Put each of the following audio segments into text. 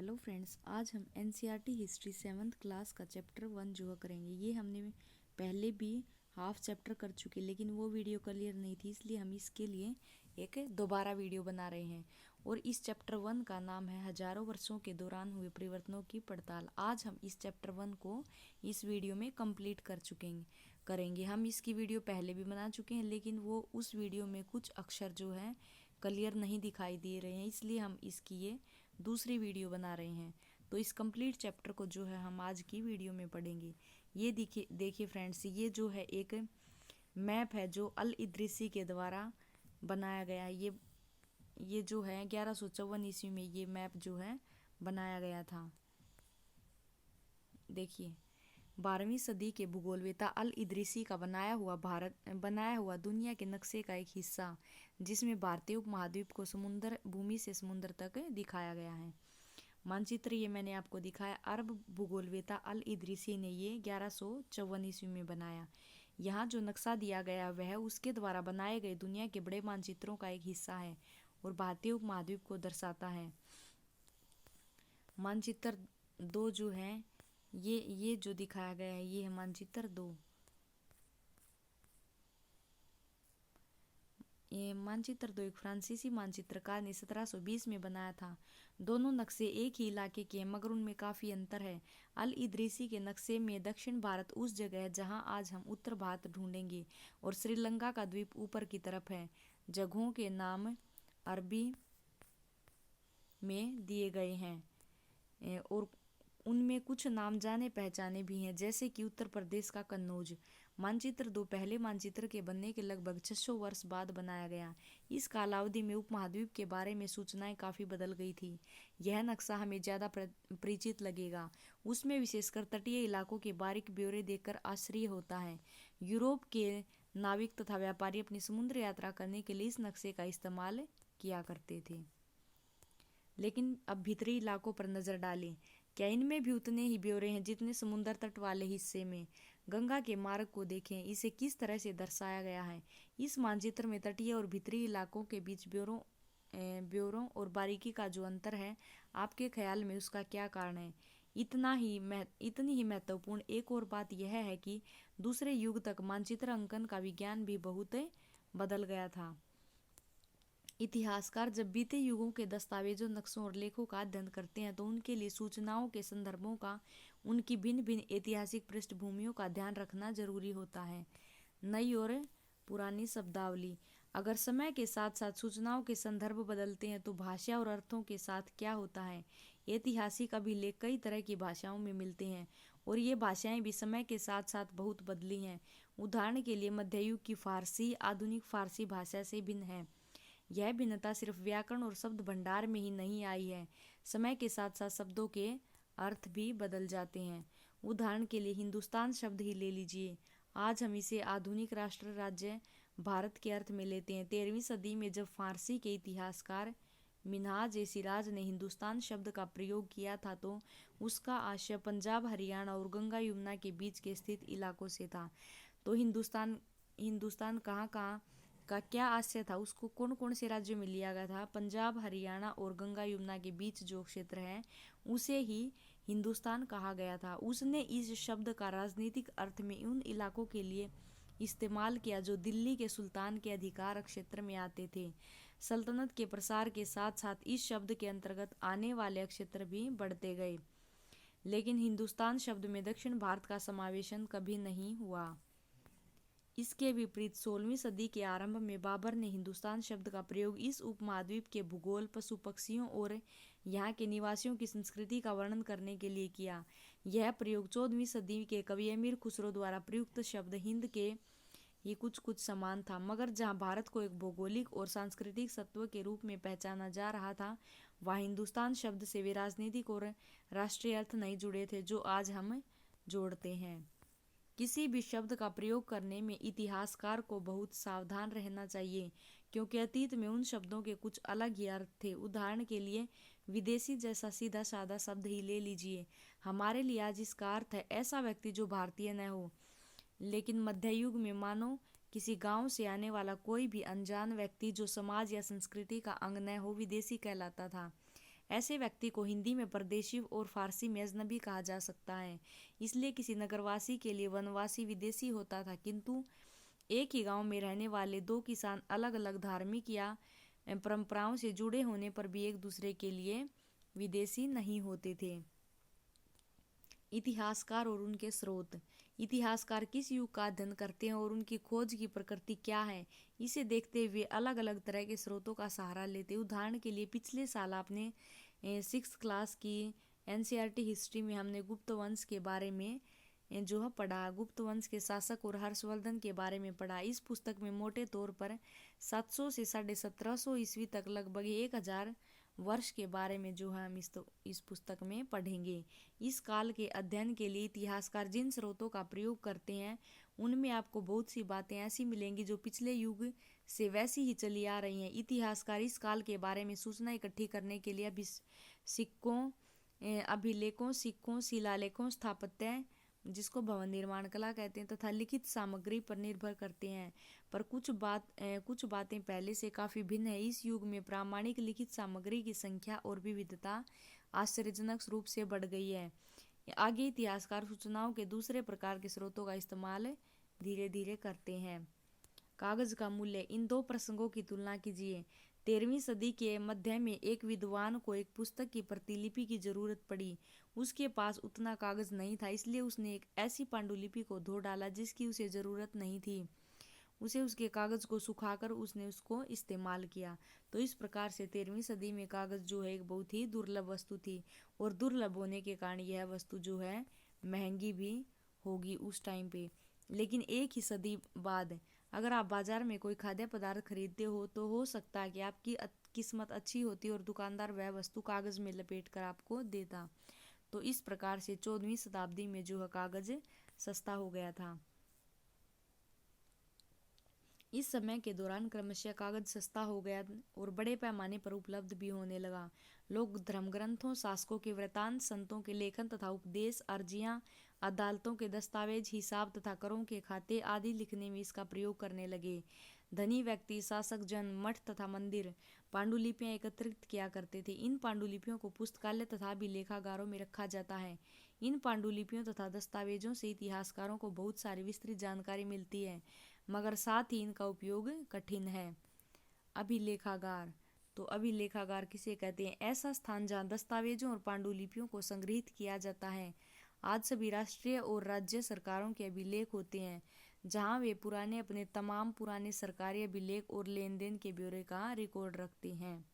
Hello friends, आज हम NCERT history 7th class का चैप्टर 1 जो करेंगे। ये हमने पहले भी हाफ चैप्टर कर चुके, लेकिन वो वीडियो क्लियर नहीं थी, इसलिए हम इसके लिए एक दोबारा वीडियो बना रहे हैं। और इस चैप्टर 1 का नाम है हजारों वर्षों के दौरान हुए परिवर्तनों की पड़ताल। आज हम इस चैप्टर 1 को इस वीडियो में कंप्लीट करेंगे। हम इसकी वीडियो पहले भी बना चुके हैं, लेकिन वो उस वीडियो में कुछ अक्षर जो है क्लियर नहीं दिखाई दे रहे हैं, इसलिए हम इसकी ये दूसरी वीडियो बना रहे हैं। तो इस कंप्लीट चैप्टर को जो है हम आज की वीडियो में पढ़ेंगे। ये देखिए फ्रेंड्स, ये जो है एक मैप है जो अल इद्रिसी के द्वारा बनाया गया है। ये जो है 1154 ईस्वी में ये मैप जो है बनाया गया था। देखिए, 12वीं सदी के भूगोलवेता अल इद्रिसी का बनाया हुआ दुनिया के नक्शे का एक हिस्सा, जिसमें भारतीय उपमहाद्वीप को समुद्र भूमि से समुद्र तक दिखाया गया है। मानचित्र ये मैंने आपको दिखाया। अरब भूगोलवेता अल इद्रिसी ने ये 1154 ईस्वी में बनाया। यहाँ जो नक्शा दिया गया वह उसके द्वारा बनाए गए दुनिया के बड़े मानचित्रों का एक हिस्सा है और भारतीय उपमहाद्वीप को दर्शाता है। मानचित्र 2 जो है ये जो दिखाया गया है ये है मानचित्र 2। ये मानचित्र 2 एक फ्रांसीसी मानचित्रकार ने 1720 में बनाया था। दोनों नक्शे एक ही इलाके के हैं, मगर उनमें काफ़ी अंतर है। अल इद्रिसी के नक्शे में दक्षिण भारत उस जगह है जहां आज हम उत्तर भारत ढूंढेंगे, और श्रीलंका का द्वीप ऊपर की तरफ है। जगहों के नाम अरबी में दिए गए हैं और उनमें कुछ नाम जाने पहचाने भी हैं, जैसे कि उत्तर प्रदेश का कन्नौज। मानचित्र 2 पहले मानचित्र के बनने के लगभग 600 वर्ष बाद बनाया गया। इस कालावधि में उपमहाद्वीप के बारे में सूचनाएं काफ़ी बदल गई थी। यह नक्शा हमें ज़्यादा परिचित लगेगा। उसमें विशेषकर तटीय इलाकों के बारीक ब्यौरे देखकर आश्चर्य होता है। यूरोप के नाविक तथा व्यापारी अपनी समुद्र यात्रा करने के लिए इस नक्शे का इस्तेमाल किया करते थे। लेकिन अब भीतरी इलाकों पर नज़र डालें। क्या इनमें भी उतने ही ब्यौरे हैं जितने समुद्र तट वाले हिस्से में? गंगा के मार्ग को देखें, इसे किस तरह से दर्शाया गया है। इस मानचित्र में तटीय और भीतरी इलाकों के बीच ब्यौरों और बारीकी का जो अंतर है, आपके ख्याल में उसका क्या कारण है? इतनी ही महत्वपूर्ण एक और बात यह है कि दूसरे युग तक मानचित्र अंकन का विज्ञान भी बहुत बदल गया था। इतिहासकार जब बीते युगों के दस्तावेजों, नक्शों और लेखों का अध्ययन करते हैं तो उनके लिए सूचनाओं के संदर्भों का, उनकी भिन्न भिन्न ऐतिहासिक पृष्ठभूमियों का ध्यान रखना जरूरी होता है। नई और पुरानी शब्दावली। अगर समय के साथ साथ सूचनाओं के संदर्भ बदलते हैं तो भाषा और अर्थों के साथ क्या होता है? ऐतिहासिक अभिलेख कई तरह की भाषाओं में मिलते हैं और ये भाषाएं भी समय के साथ साथ बहुत बदली हैं। उदाहरण के लिए मध्ययुग की फारसी आधुनिक फारसी भाषा से भिन्न है। यह भिन्नता सिर्फ व्याकरण और शब्द भंडार में ही नहीं आई है, समय के साथ साथ शब्दों के अर्थ भी बदल जाते हैं। उदाहरण के लिए हिंदुस्तान शब्द ही ले लीजिए। आज हम इसे आधुनिक राष्ट्र राज्य भारत के अर्थ में लेते हैं। 13वीं सदी में जब फारसी के इतिहासकार मिन्हाज ए सिराज ने हिंदुस्तान शब्द का प्रयोग किया था तो उसका आशय पंजाब, हरियाणा और गंगा यमुना के बीच के स्थित इलाकों से था। तो हिंदुस्तान कहाँ कहाँ का क्या आशय था, उसको कौन कौन से राज्यों में लिया गया था? पंजाब, हरियाणा और गंगा यमुना के बीच जो क्षेत्र है उसे ही हिंदुस्तान कहा गया था। उसने इस शब्द का राजनीतिक अर्थ में उन इलाकों के लिए इस्तेमाल किया जो दिल्ली के सुल्तान के अधिकार क्षेत्र में आते थे। सल्तनत के प्रसार के साथ साथ इस शब्द के अंतर्गत आने वाले क्षेत्र भी बढ़ते गए, लेकिन हिंदुस्तान शब्द में दक्षिण भारत का समावेशन कभी नहीं हुआ। इसके विपरीत 16वीं सदी के आरंभ में बाबर ने हिंदुस्तान शब्द का प्रयोग इस उपमहाद्वीप के भूगोल, पशु पक्षियों और यहाँ के निवासियों की संस्कृति का वर्णन करने के लिए किया। यह प्रयोग 14वीं सदी के कवि अमीर खुसरो द्वारा प्रयुक्त शब्द हिंद के ही कुछ समान था, मगर जहाँ भारत को एक भौगोलिक और सांस्कृतिक सत्व के रूप में पहचाना जा रहा था, वहाँ हिंदुस्तान शब्द से वे राजनीतिक और राष्ट्रीय अर्थ नहीं जुड़े थे जो आज हम जोड़ते हैं। किसी भी शब्द का प्रयोग करने में इतिहासकार को बहुत सावधान रहना चाहिए, क्योंकि अतीत में उन शब्दों के कुछ अलग ही अर्थ थे। उदाहरण के लिए विदेशी जैसा सीधा साधा शब्द ही ले लीजिए। हमारे लिए आज इसका अर्थ है ऐसा व्यक्ति जो भारतीय न हो, लेकिन मध्य युग में मानो किसी गांव से आने वाला कोई भी अनजान व्यक्ति जो समाज या संस्कृति का अंग न हो विदेशी कहलाता था। ऐसे व्यक्ति को हिंदी में परदेशी और फारसी में अजनबी कहा जा सकता है। इसलिए किसी नगरवासी के लिए वनवासी विदेशी होता था, किंतु एक ही गांव में रहने वाले दो किसान अलग अलग धार्मिक या परंपराओं से जुड़े होने पर भी एक दूसरे के लिए विदेशी नहीं होते थे। इतिहासकार और उनके स्रोत। इतिहासकार किस युग का अध्ययन करते हैं और उनकी खोज की प्रकृति क्या है, इसे देखते हुए अलग अलग तरह के स्रोतों का सहारा लेते हैं। उदाहरण के लिए पिछले साल आपने 6th क्लास की एनसीईआरटी हिस्ट्री में हमने गुप्त वंश के बारे में जो है पढ़ा, गुप्त वंश के शासक और हर्षवर्धन के बारे में पढ़ा। इस पुस्तक में मोटे तौर पर 700 से 1750 ईस्वी तक लगभग 1000 वर्ष के बारे में जो है हम इस पुस्तक में पढ़ेंगे। इस काल के अध्ययन के लिए इतिहासकार जिन स्रोतों का प्रयोग करते हैं उनमें आपको बहुत सी बातें ऐसी मिलेंगी जो पिछले युग से वैसी ही चली आ रही हैं। इतिहासकार इस काल के बारे में सूचना इकट्ठी करने के लिए अभिलेखों, सिक्कों, शिलालेखों, स्थापत्य जिसको भवन निर्माण कला कहते हैं तथा लिखित सामग्री पर निर्भर करते हैं। पर कुछ बातें पहले से काफ़ी भिन्न है। इस युग में प्रामाणिक लिखित सामग्री की संख्या और विविधता आश्चर्यजनक रूप से बढ़ गई है। आगे इतिहासकार सूचनाओं के दूसरे प्रकार के स्रोतों का इस्तेमाल धीरे धीरे करते हैं। कागज का मूल्य। इन दो प्रसंगों की तुलना कीजिए। 13वीं सदी के मध्य में एक विद्वान को एक पुस्तक की प्रतिलिपि की जरूरत पड़ी। उसके पास उतना कागज नहीं था, इसलिए उसने एक ऐसी पांडुलिपि को धो डाला जिसकी उसे जरूरत नहीं थी। उसे उसके कागज को सुखाकर उसने उसको इस्तेमाल किया। तो इस प्रकार से 13वीं सदी में कागज जो है एक बहुत ही दुर्लभ वस्तु थी, और दुर्लभ होने के कारण यह वस्तु जो है महंगी भी होगी उस टाइम पे। लेकिन एक ही सदी बाद अगर आप बाजार में कोई खाद्य पदार्थ खरीदते हो तो हो सकता है कि आपकी किस्मत अच्छी होती और दुकानदार वह वस्तु कागज में लपेट कर आपको देता। तो इस प्रकार से 14वीं शताब्दी में जो है कागज सस्ता हो गया था। इस समय के दौरान क्रमशः कागज सस्ता हो गया और बड़े पैमाने पर उपलब्ध भी होने लगा। लोग धर्मग्रंथों, शासकों के वृतांत, संतों के लेखन तथा उपदेश, अर्जियां, अदालतों के दस्तावेज, हिसाब तथा करों के खाते आदि लिखने में इसका प्रयोग करने लगे। धनी व्यक्ति, शासक जन, मठ तथा मंदिर पांडुलिपियां एकत्रित किया करते थे। इन पांडुलिपियों को पुस्तकालय तथा अभिलेखागारों में रखा जाता है। इन पांडुलिपियों तथा दस्तावेजों से इतिहासकारों को बहुत सारी विस्तृत जानकारी मिलती है, मगर साथ ही इनका उपयोग कठिन है। अभिलेखागार। तो अभिलेखागार किसे कहते हैं? ऐसा स्थान जहाँ दस्तावेजों और पांडुलिपियों को संग्रहित किया जाता है। आज सभी राष्ट्रीय और राज्य सरकारों के अभिलेख होते हैं, जहाँ वे अपने तमाम पुराने सरकारी अभिलेख और लेन देन के ब्यौरे का रिकॉर्ड रखते हैं।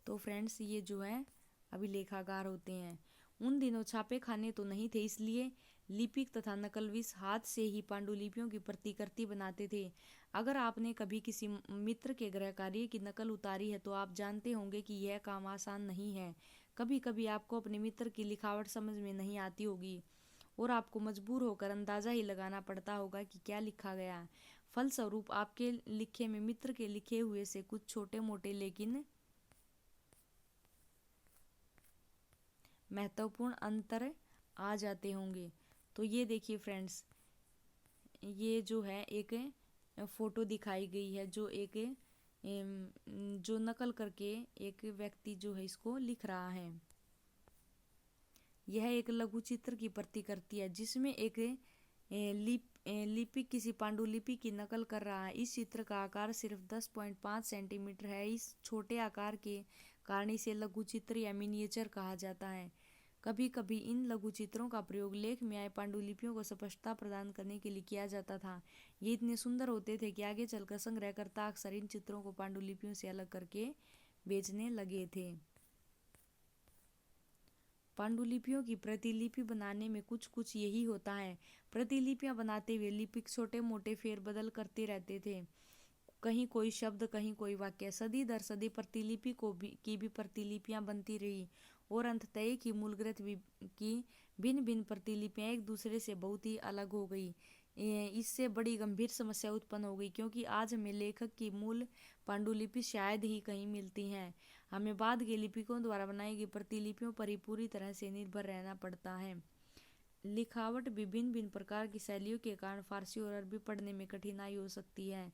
तो फ्रेंड्स, ये जो है अभिलेखागार होते हैं। उन दिनों छापे खाने तो नहीं थे, इसलिए लिपिक तथा नकलविश हाथ से ही पांडुलिपियों की प्रतिकृति बनाते थे। अगर आपने कभी किसी मित्र के गृह कार्य की नकल उतारी है तो आप जानते होंगे कि यह काम आसान नहीं है। कभी कभी आपको अपने मित्र की लिखावट समझ में नहीं आती होगी और आपको मजबूर होकर अंदाजा ही लगाना पड़ता होगा कि क्या लिखा गया। फलस्वरूप आपके लिखे में मित्र के लिखे हुए से कुछ छोटे मोटे लेकिन महत्वपूर्ण अंतर आ जाते होंगे। तो ये देखिए फ्रेंड्स, ये जो है एक फोटो दिखाई गई है जो नकल करके एक व्यक्ति जो है इसको लिख रहा है। यह एक लघु चित्र की प्रतिकृति है जिसमें एक लिपिक किसी पांडुलिपि की नकल कर रहा है। इस चित्र का आकार सिर्फ 10.5 सेंटीमीटर है। इस छोटे आकार के कारण इसे लघु चित्र या मिनिएचर कहा जाता है। कभी कभी इन लघु चित्रों का प्रयोग लेख में आए पांडुलिपियों को स्पष्टता प्रदान करने के लिए किया जाता था। ये इतने सुंदर होते थे कि आगे चलकर संग्रहकर्ता अक्सर इन चित्रों को पांडुलिपियों से अलग करके बेचने लगे थे। पांडुलिपियों की प्रतिलिपि बनाने में कुछ यही होता है। प्रतिलिपियां बनाते हुए लिपिक छोटे मोटे फेरबदल करते रहते थे, कहीं कोई शब्द, कहीं कोई वाक्य। सदी दर सदी प्रतिलिपि की भी प्रतिलिपियां बनती रही और अंततः एक ही मूल ग्रंथ की भिन्न भिन्न प्रतिलिपियां एक दूसरे से बहुत ही अलग हो गई। इससे बड़ी गंभीर समस्या उत्पन्न हो गई, क्योंकि आज हमें लेखक की मूल पांडुलिपि शायद ही कहीं मिलती हैं। हमें बाद के लिपिकों द्वारा बनाई गई प्रतिलिपियों पर ही पूरी तरह से निर्भर रहना पड़ता है। लिखावट विभिन्न भिन्न प्रकार की शैलियों के कारण फारसी और अरबी पढ़ने में कठिनाई हो सकती है।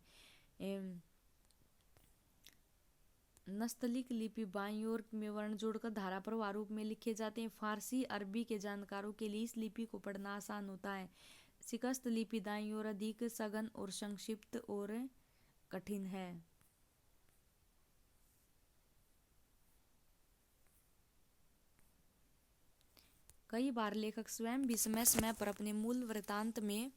नस्तलीक लिपि बाईं ओर में वर्ण जोड़कर धारा प्रवाह रूप में लिखे जाते हैं। फारसी अरबी के जानकारों के लिए इस लिपि को पढ़ना आसान होता है। शिकस्त लिपि दाईं ओर अधिक सघन और संक्षिप्त और कठिन है। कई बार लेखक स्वयं भी समय समय पर अपने मूल वृत्तांत में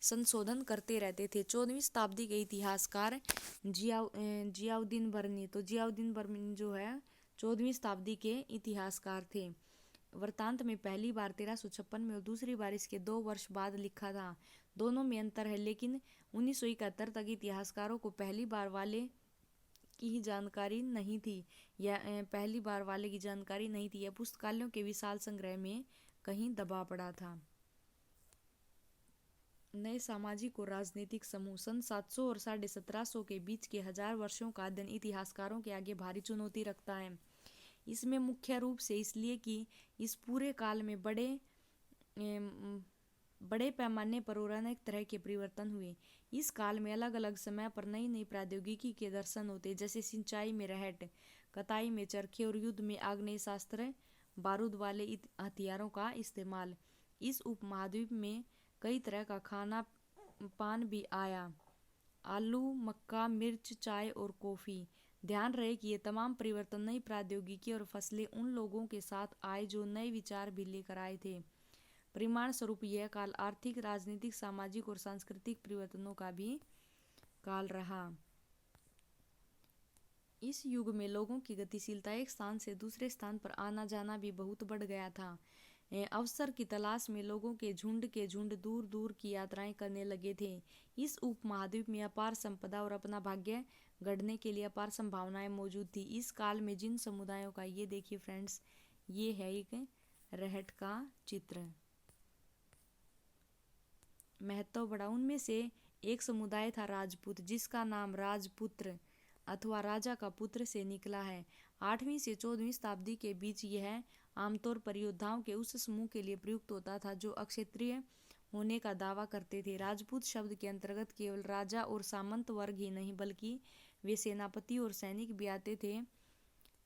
संशोधन करते रहते थे। 14वीं शताब्दी के इतिहासकार जियाउद्दीन बर्नी जो है 14वीं शताब्दी के इतिहासकार थे। वृत्तांत में पहली बार 1356 में और दूसरी बार इसके 2 वर्ष बाद लिखा था। दोनों में अंतर है, लेकिन 1971 तक इतिहासकारों को पहली बार वाले की जानकारी नहीं थी। यह पुस्तकालयों के विशाल संग्रह में कहीं दबा पड़ा था। नए सामाजिक और राजनीतिक समूह। सन 700 और 1750 के बीच के 1000 वर्षों का अध्ययन इतिहासकारों के आगे भारी चुनौती रखता है। इसमें मुख्य रूप से इसलिए कि इस पूरे काल में बड़े पैमाने पर और अनेक तरह के परिवर्तन हुए। इस काल में अलग अलग समय पर नई नई प्रौद्योगिकी के दर्शन होते, जैसे सिंचाई में रहट, कताई में चरखे और युद्ध में आग्नेयास्त्र बारूद वाले हथियारों का इस्तेमाल। इस उपमहाद्वीप में कई तरह का खाना पान भी आया, आलू, मक्का, मिर्च, चाय और कॉफ़ी। ध्यान रहे कि ये तमाम परिवर्तन नई प्रौद्योगिकी और फसलें उन लोगों के साथ आए जो नए विचार भी लेकर आए थे। परिणाम स्वरूप यह काल आर्थिक, राजनीतिक, सामाजिक और सांस्कृतिक परिवर्तनों का भी काल रहा। इस युग में लोगों की गतिशीलता, एक स्थान से दूसरे स्थान पर आना जाना भी बहुत बढ़ गया था। अवसर की तलाश में लोगों के झुंड दूर दूर की यात्राएं करने लगे थे। इस उपमहाद्वीप में अपार संपदा और अपना भाग्य गढ़ने के लिए अपार संभावनाएं मौजूद थी। इस काल में जिन समुदायों का, ये देखिए फ्रेंड्स, ये है एक रहट का चित्र, महत्व बड़ा। उनमें से एक समुदाय था राजपूत, जिसका नाम राजपुत्र अथवा राजा का पुत्र से निकला है। 8वीं से 14वीं शताब्दी के बीच यह आमतौर पर योद्धाओं के उस समूह के लिए प्रयुक्त होता था जो अक्षत्रिय होने का दावा करते थे। राजपूत शब्द के अंतर्गत केवल राजा और सामंत वर्ग ही नहीं, बल्कि वे सेनापति और सैनिक भी आते थे,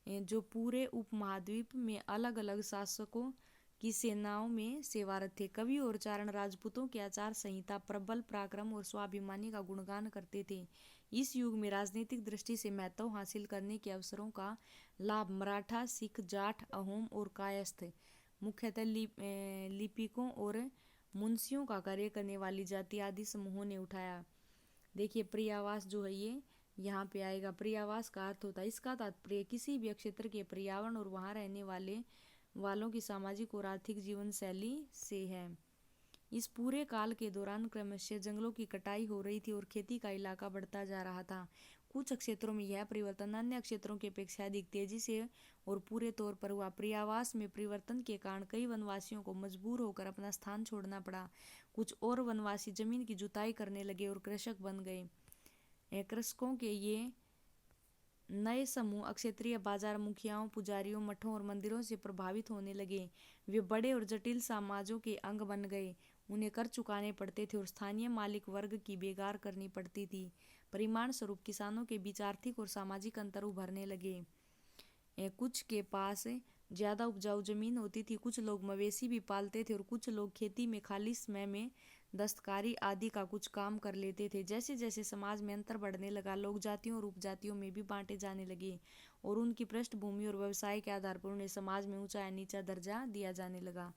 जो पूरे उपमहाद्वीप में अलग अलग शासकों की सेनाओं में सेवारत थे। कवि और चारण राजपूतों की आचार संहिता, प्रबल पराक्रम और स्वाभिमानी का गुणगान करते थे। इस युग में राजनीतिक दृष्टि से महत्व हासिल करने के अवसरों का लाभ मराठा, सिख, जाट, अहोम और कायस्थ, मुख्यतः लिपिकों और मुंशियों का कार्य करने वाली जाति आदि समूहों ने उठाया। देखिए पर्यावास जो है ये यहाँ पे आएगा। पर्यावास का अर्थ होता है, इसका तात्पर्य किसी भी क्षेत्र के पर्यावरण और वहाँ रहने वालों की सामाजिक और आर्थिक जीवन शैली से है। इस पूरे काल के दौरान क्रमशः जंगलों की कटाई हो रही थी और खेती का इलाका बढ़ता जा रहा था। कुछ क्षेत्रों में यह परिवर्तन अन्य क्षेत्रों की अपेक्षा अधिक तेजी से और पूरे तौर पर हुआ। पर्यावास में परिवर्तन के कारण कई वनवासियों को मजबूर होकर अपना स्थान छोड़ना पड़ा। कुछ और वनवासी जमीन की जुताई करने लगे और कृषक बन गए। कृषकों के ये नए समूह क्षेत्रीय बाजार मुखियाओं, पुजारियों, मठों और मंदिरों से प्रभावित होने लगे। वे बड़े और जटिल समाजों के अंग बन गए। उन्हें कर चुकाने पड़ते थे और स्थानीय मालिक वर्ग की बेगार करनी पड़ती थी। परिणाम स्वरूप किसानों के बीच आर्थिक और सामाजिक अंतर उभरने लगे। कुछ के पास ज़्यादा उपजाऊ जमीन होती थी, कुछ लोग मवेशी भी पालते थे और कुछ लोग खेती में खाली समय में दस्तकारी आदि का कुछ काम कर लेते थे। जैसे जैसे समाज में अंतर बढ़ने लगा, लोग जातियों और उपजातियों में भी बांटे जाने लगे और उनकी पृष्ठभूमि और व्यवसाय के आधार पर उन्हें समाज में ऊंचा या नीचा दर्जा दिया जाने लगा।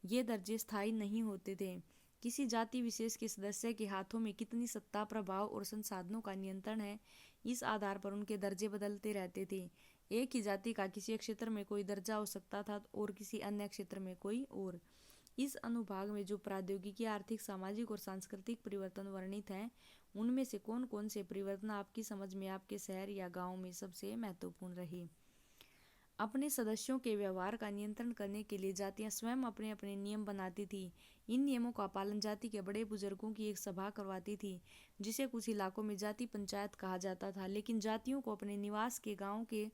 ये दर्जे स्थायी नहीं होते थे। किसी जाति विशेष के सदस्य के हाथों में कितनी सत्ता, प्रभाव और संसाधनों का नियंत्रण है, इस आधार पर उनके दर्जे बदलते रहते थे। एक ही जाति का किसी क्षेत्र में कोई दर्जा हो सकता था और किसी अन्य क्षेत्र में कोई और। इस अनुभाग में जो प्रौद्योगिकी, आर्थिक, सामाजिक और सांस्कृतिक परिवर्तन वर्णित हैं, उनमें से कौन कौन से परिवर्तन आपकी समझ में आपके शहर या गांव में सबसे महत्वपूर्ण रहे? अपने सदस्यों के व्यवहार का नियंत्रण करने के लिए जातियां स्वयं अपने अपने नियम बनाती थी। इन नियमों का पालन जाति के बड़े बुजुर्गों की एक सभा करवाती थी, जिसे कुछ इलाकों में जाति पंचायत कहा जाता था। लेकिन जातियों को अपने निवास के गांव के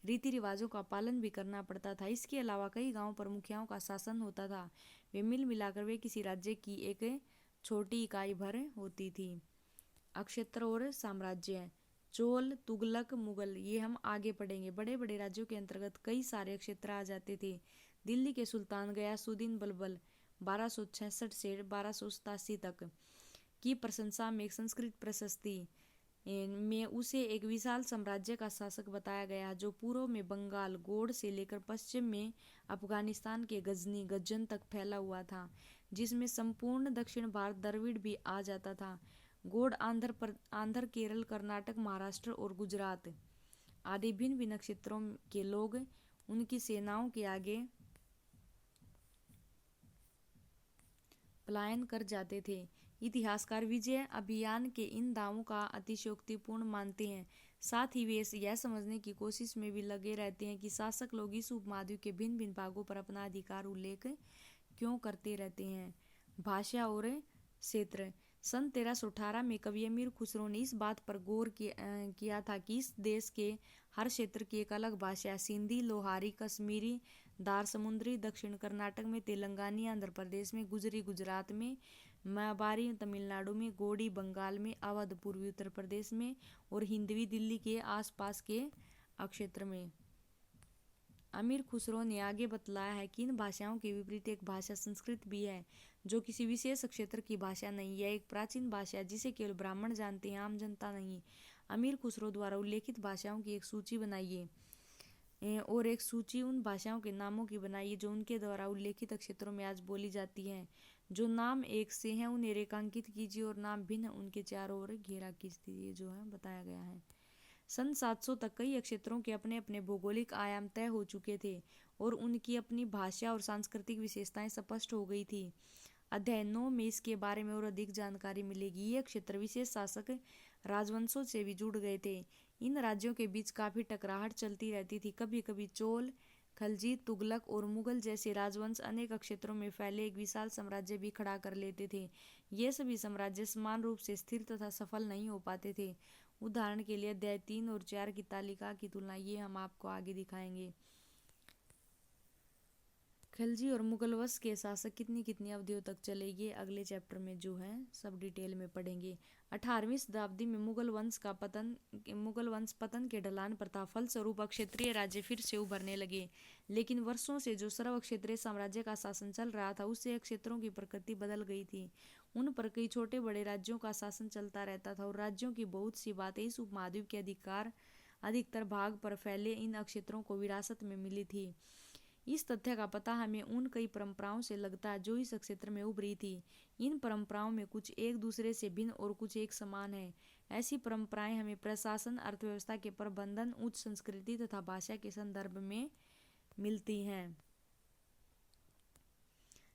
रीति रिवाजों का पालन भी करना पड़ता था। इसके अलावा कई गांवों पर मुखियाओं का शासन होता था। वे मिल मिलाकर वे किसी राज्य की एक छोटी इकाई भर होती थी। क्षेत्र और साम्राज्य। चोल, तुगलक, मुगल, ये हम आगे पढ़ेंगे। बड़े बड़े राज्यों के अंतर्गत कई सारे क्षेत्र आ जाते थे। दिल्ली के सुल्तान गयासुद्दीन बलबल 1266 से 1287 तक की प्रशंसा में एक संस्कृत प्रशस्ति में उसे एक विशाल साम्राज्य का शासक बताया गया, जो पूर्व में बंगाल गोड़ से लेकर पश्चिम में अफगानिस्तान के गजनी गज्जन तक फैला हुआ था, जिसमें संपूर्ण दक्षिण भारत द्रविड़ भी आ जाता था। गोड़ आंध्र, केरल, कर्नाटक, महाराष्ट्र और गुजरात आदि भिन्न भिन्न क्षेत्रों के लोग उनकी सेनाओं के आगे पलायन कर जाते थे। इतिहासकार विजय अभियान के इन दावों का अतिशयोक्तिपूर्ण मानते हैं। साथ ही वे यह समझने की कोशिश में भी लगे रहते हैं कि शासक लोग इस उपमहाद्वीप के भिन्न भिन्न भागों पर अपना अधिकार उल्लेख क्यों करते रहते हैं। भाषा और क्षेत्र। सन 1318 में कवि अमीर खुसरो ने इस बात पर गौर किया था कि इस देश के हर क्षेत्र की एक अलग भाषा, सिंधी, लोहारी, कश्मीरी, दार समुद्री, दक्षिण कर्नाटक में तेलंगानी, आंध्र प्रदेश में गुजरी, गुजरात में मारवाड़ी, तमिलनाडु में गोंडी, बंगाल में अवध, पूर्वी उत्तर प्रदेश में और हिंदवी दिल्ली के आसपास के क्षेत्र में। अमीर खुसरो ने आगे बतलाया है कि इन भाषाओं के विपरीत एक भाषा संस्कृत भी है, जो किसी विशेष क्षेत्र की भाषा नहीं। यह एक प्राचीन भाषा है जिसे केवल ब्राह्मण जानते हैं, आम जनता नहीं। अमीर खुसरो द्वारा उल्लेखित भाषाओं की एक सूची बनाइए और एक सूची उन भाषाओं के नामों की बनाइए जो उनके द्वारा उल्लेखित क्षेत्रों में आज बोली जाती हैं। जो नाम एक से हैं उन्हें रेखांकित कीजिए और नाम भिन्न उनके चारों ओर घेरा कीजिए, जो है बताया गया है। सन 700 तक कई क्षेत्रों के अपने अपने भौगोलिक आयाम तय हो चुके थे और उनकी अपनी भाषा और सांस्कृतिक विशेषताएं स्पष्ट हो गई थी। अध्याय 9 में इसके बारे में और अधिक जानकारी मिलेगी। ये क्षेत्र विशेष शासक राजवंशों से भी जुड़ गए थे। इन राज्यों के बीच काफी टकराहट चलती रहती थी। कभी कभी चोल, खलजी, तुगलक और मुगल जैसे राजवंश अनेक क्षेत्रों में फैले एक विशाल साम्राज्य भी खड़ा कर लेते थे। ये सभी साम्राज्य समान रूप से स्थिर तथा सफल नहीं हो पाते थे। उदाहरण के लिए अध्याय 3 और 4 की तालिका की तुलना ये हम आपको आगे दिखाएंगे। खिलजी और मुगल वंश के शासक कितनी कितनी अवधियों तक चले, ये अगले चैप्टर में जो है सब डिटेल में पढ़ेंगे। 18वीं शताब्दी में मुगल वंश पतन के ढलान पर था। फलस्वरूप क्षेत्रीय राज्य फिर से उभरने लगे, लेकिन वर्षों से जो सर्व क्षेत्रीय साम्राज्य का शासन चल रहा था उससे क्षेत्रों की प्रकृति बदल गई थी। उन पर कई छोटे बड़े राज्यों का शासन चलता रहता था और राज्यों की बहुत सी बातें इस उपमहाद्वीप के अधिकतर भाग पर फैले इन क्षेत्रों को विरासत में मिली थी। इस तथ्य का पता हमें उन कई परंपराओं से लगता है जो इस क्षेत्र में उभरी थी। इन परंपराओं में कुछ एक दूसरे से भिन्न और कुछ एक समान है। ऐसी परंपराएं हमें प्रशासन, अर्थव्यवस्था के प्रबंधन, उच्च संस्कृति तथा भाषा के संदर्भ में मिलती हैं।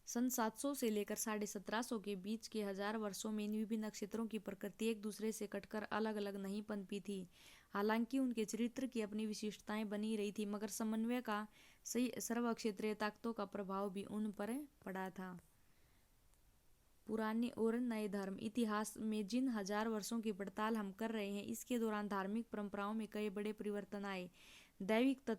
सन 700 से लेकर 1750 के बीच के 1000 वर्षों में इन विभिन्न क्षेत्रों की प्रकृति एक दूसरे से कटकर अलग अलग नहीं पनपी थी। हालांकि उनके चरित्र की अपनी विशेषताएं बनी रही थी, मगर समन्वय का सही सर्व क्षेत्रीय ताकतों का प्रभाव भी उन पर पड़ा था। पुराने और नए धर्म। इतिहास में जिन 1000 वर्षों की पड़ताल हम कर रहे हैं, इसके दौरान धार्मिक परंपराओं में कई बड़े परिवर्तन आए। दैविक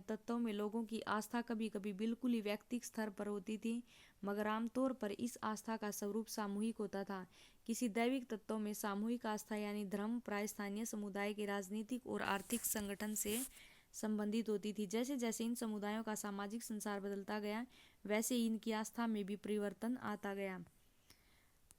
तत्वों में लोगों की आस्था कभी कभी बिल्कुल ही व्यक्तिगत स्तर पर होती थी, मगर आमतौर पर इस आस्था का स्वरूप सामूहिक होता था। किसी दैविक तत्वों में सामूहिक आस्था यानी धर्म प्राय स्थानीय समुदाय के राजनीतिक और आर्थिक संगठन से संबंधित होती थी। जैसे जैसे इन समुदायों का सामाजिक संसार बदलता गया, वैसे ही इनकी आस्था में भी परिवर्तन आता गया।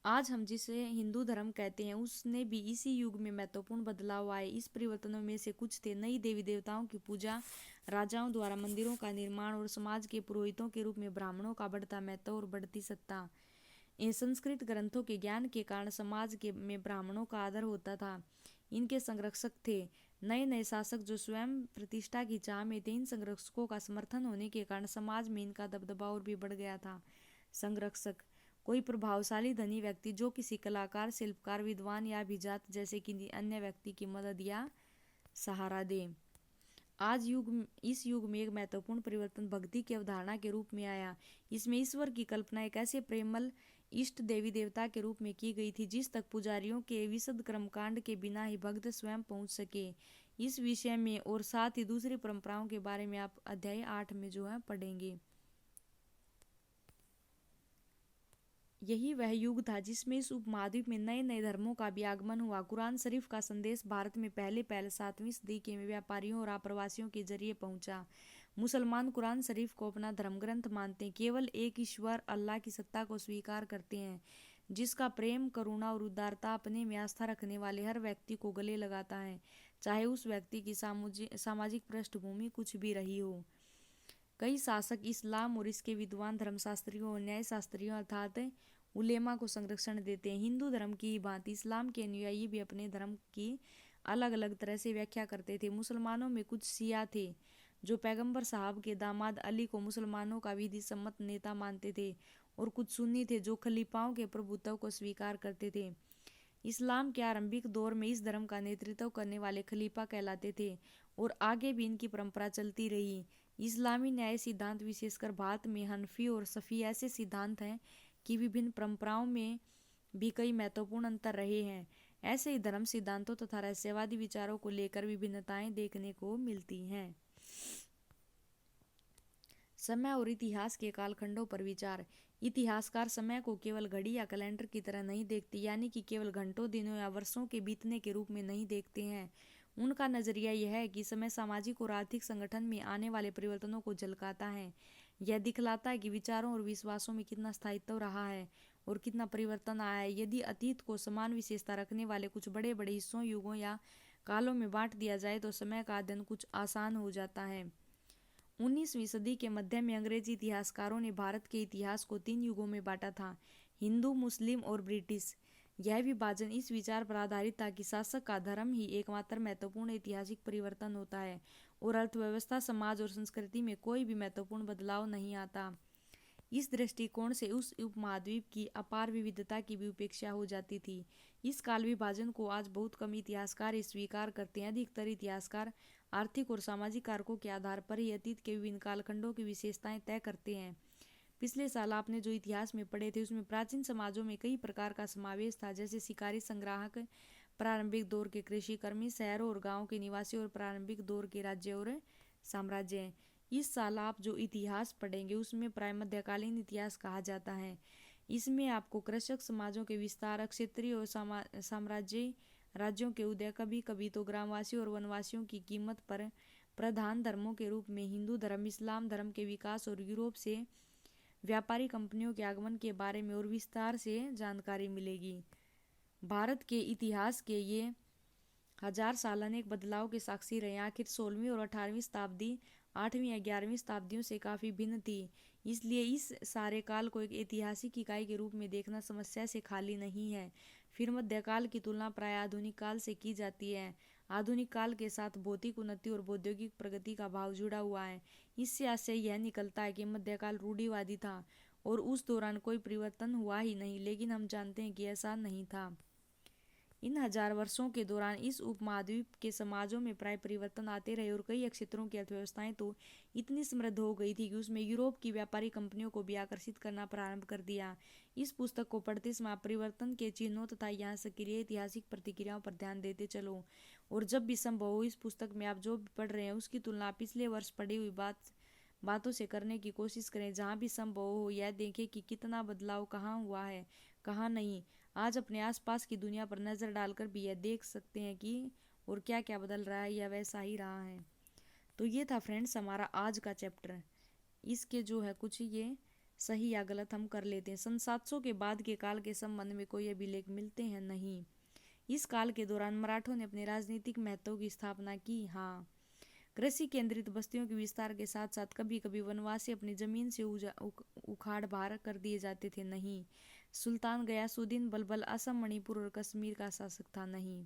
आज हम जिसे हिंदू धर्म कहते हैं, उसने भी इसी युग में महत्वपूर्ण बदलाव आए। इस परिवर्तनों में से कुछ थे नई देवी देवताओं की पूजा, राजाओं द्वारा मंदिरों का निर्माण और समाज के पुरोहितों के रूप में ब्राह्मणों का बढ़ता महत्व और बढ़ती सत्ता। इन संस्कृत ग्रंथों के ज्ञान के कारण समाज में ब्राह्मणों का आदर होता था। इनके संरक्षक थे नए नए शासक जो स्वयं प्रतिष्ठा की चाह में थे। इन संरक्षकों का समर्थन होने के कारण समाज में इनका दबदबा और भी बढ़ गया था। संरक्षक कोई प्रभावशाली धनी व्यक्ति जो किसी कलाकार, शिल्पकार, विद्वान या अभिजात जैसे किसी अन्य व्यक्ति की मदद या सहारा दे। इस युग में एक महत्वपूर्ण परिवर्तन भक्ति की अवधारणा के रूप में आया। इसमें ईश्वर की कल्पना एक ऐसे प्रेमल इष्ट देवी देवता के रूप में की गई थी जिस तक पुजारियों के विशद कर्मकांड के बिना ही भक्त स्वयं पहुंच सके। इस विषय में और साथ ही दूसरी परंपराओं के बारे में आप अध्याय 8 में जो है पढ़ेंगे। यही वह युग था जिसमें इस उपमहाद्वीप में नए नए धर्मों का भी आगमन हुआ। कुरान शरीफ का संदेश भारत में पहले 7वीं सदी के व्यापारियों और आप्रवासियों के जरिए पहुंचा। मुसलमान कुरान शरीफ को अपना धर्म ग्रंथ मानते हैं, केवल एक ईश्वर अल्लाह की सत्ता को स्वीकार करते हैं, जिसका प्रेम, करुणा और उदारता अपने में आस्था रखने वाले हर व्यक्ति को गले लगाता है, चाहे उस व्यक्ति की सामाजिक पृष्ठभूमि कुछ भी रही हो। कई शासक इस्लाम और इसके विद्वान धर्मशास्त्रियों और न्यायशास्त्रियों अर्थात उलेमा को संरक्षण देते हैं। हिंदू धर्म की भांति इस्लाम के अनुयायी भी अपने धर्म की अलग अलग तरह से व्याख्या करते थे। मुसलमानों में कुछ शिया थे जो पैगंबर साहब के दामाद अली को मुसलमानों का विधि सम्मत नेता मानते थे, और कुछ सुन्नी थे जो खलीफाओं के प्रभुत्व को स्वीकार करते थे। इस्लाम के आरंभिक दौर में इस धर्म का नेतृत्व करने वाले खलीफा कहलाते थे, और आगे भी इनकी परंपरा चलती रही। इस्लामी न्याय सिद्धांत, विशेषकर भारत में हनफी और शफी ऐसे सिद्धांत हैं कि विभिन्न परंपराओं में भी कई महत्वपूर्ण अंतर रहे हैं। ऐसे ही धर्म सिद्धांतों तथा रहस्यवादी विचारों को लेकर विभिन्नताएं देखने को मिलती हैं। समय और इतिहास के कालखंडों पर विचार। इतिहासकार समय को केवल घड़ी या कैलेंडर की तरह नहीं देखते, यानी कि केवल घंटों, दिनों या वर्षों के बीतने के रूप में नहीं देखते हैं। उनका नजरिया यह है कि समय सामाजिक और आर्थिक संगठन में आने वाले परिवर्तनों को झलकाता है। यह दिखलाता है कि विचारों और विश्वासों में कितना स्थायित्व रहा है और कितना परिवर्तन आया है। यदि अतीत को समान विशेषता रखने वाले कुछ बड़े बड़े हिस्सों, युगों या कालों में बांट दिया जाए तो समय का अध्ययन कुछ आसान हो जाता है। 19वीं सदी के मध्य में अंग्रेजी इतिहासकारों ने भारत के इतिहास को 3 युगों में बांटा था: हिंदू, मुस्लिम और ब्रिटिश। यह विभाजन इस विचार पर आधारित था कि शासक का धर्म ही एकमात्र महत्वपूर्ण ऐतिहासिक परिवर्तन होता है और अर्थव्यवस्था, समाज और संस्कृति में कोई भी महत्वपूर्ण बदलाव नहीं आता। इस दृष्टिकोण से उस उपमहाद्वीप की अपार विविधता की भी उपेक्षा हो जाती थी। इस काल विभाजन को आज बहुत कम इतिहासकार ही स्वीकार करते हैं। अधिकतर इतिहासकार आर्थिक और सामाजिक कारकों के आधार पर ही अतीत के विभिन्न कालखंडों की विशेषताएं तय करते हैं। पिछले साल आपने जो इतिहास में पढ़े थे उसमें प्राचीन समाजों में कई प्रकार का समावेश था, जैसे शिकारी संग्राहक, प्रारंभिक दौर के कृषि कर्मी, शहरों और गाँव के निवासी और प्रारंभिक दौर के राज्य और साम्राज्य। इस साल आप जो इतिहास पढ़ेंगे उसमें प्राय मध्यकालीन इतिहास कहा जाता है। इसमें आपको कृषक समाजों के विस्तार, क्षेत्रीय और साम्राज्यी राज्यों के उदय, कभी कभी तो ग्रामवासियों और वनवासियों की कीमत पर प्रधान धर्मों के रूप में हिंदू धर्म, इस्लाम धर्म के विकास और यूरोप से व्यापारी कंपनियों के आगमन के बारे में और विस्तार से जानकारी मिलेगी। भारत के इतिहास के ये 1000 साल अनेक बदलाव के साक्षी रहे। आखिर 16वीं और 18वीं शताब्दी 8वीं या 11वीं शताब्दियों से काफ़ी भिन्न थी, इसलिए इस सारे काल को एक ऐतिहासिक इकाई के रूप में देखना समस्या से खाली नहीं है। फिर मध्यकाल की तुलना प्राय आधुनिक काल से की जाती है। आधुनिक काल के साथ भौतिक उन्नति और औद्योगिक प्रगति का भाव जुड़ा हुआ है। इससे आशय यह निकलता है कि मध्यकाल रूढ़िवादी था और उस दौरान कोई परिवर्तन हुआ ही नहीं, लेकिन हम जानते हैं कि ऐसा नहीं था। इन 1000 वर्षों के दौरान इस उपमहाद्वीप के समाजों में प्राय परिवर्तन आते रहे और कई क्षेत्रों की अर्थव्यवस्थाएं तो इतनी समृद्ध हो गई थी कि उसमें यूरोप की व्यापारी कंपनियों को भी आकर्षित करना प्रारंभ कर दिया। इस पुस्तक को पढ़ते समय आप परिवर्तन के चिन्हों तथा यहाँ सक्रिय ऐतिहासिक प्रतिक्रियाओं पर ध्यान देते चलो, और जब भी संभव हो इस पुस्तक में आप जो भी पढ़ रहे हैं उसकी तुलना पिछले वर्ष पढ़ी हुई बातों से करने की कोशिश करें। जहाँ भी संभव हो यह देखें कि कितना बदलाव कहाँ हुआ है, कहाँ नहीं। आज अपने आसपास की दुनिया पर नज़र डालकर भी यह देख सकते हैं कि और क्या क्या बदल रहा है या वैसा ही रहा है। तो ये था फ्रेंड्स हमारा आज का चैप्टर। इसके जो है कुछ ये सही या गलत हम कर लेते हैं। सन 700 के बाद के काल के संबंध में कोई अभिलेख मिलते हैं नहीं। इस काल के दौरान मराठों ने अपने राजनीतिक महत्व की स्थापना की। हाँ, कृषि केंद्रित बस्तियों के विस्तार के साथ साथ कभी कभी वनवासी अपनी जमीन से उखाड़ बाहर कर दिए जाते थे। नहीं, सुल्तान गयासुद्दीन बलबल असम, मणिपुर और कश्मीर का शासक था। नहीं,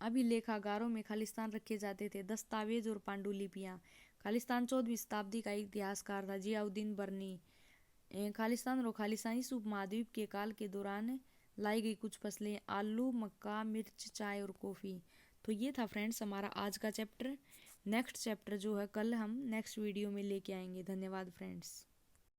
अभिलेखागारों में खालिस्तान रखे जाते थे। दस्तावेज और पांडुलिपियां। खालिस्तान 14वीं शताब्दी का एक इतिहासकार था, जियाउद्दीन बर्नी। खालिस्तान और खालिस्तानी उपमहाद्वीप के काल के दौरान लाई गई कुछ फसलें: आलू, मक्का, मिर्च, चाय और कॉफ़ी। तो ये था फ्रेंड्स हमारा आज का चैप्टर। नेक्स्ट चैप्टर जो है कल हम नेक्स्ट वीडियो में लेके आएंगे। धन्यवाद फ्रेंड्स।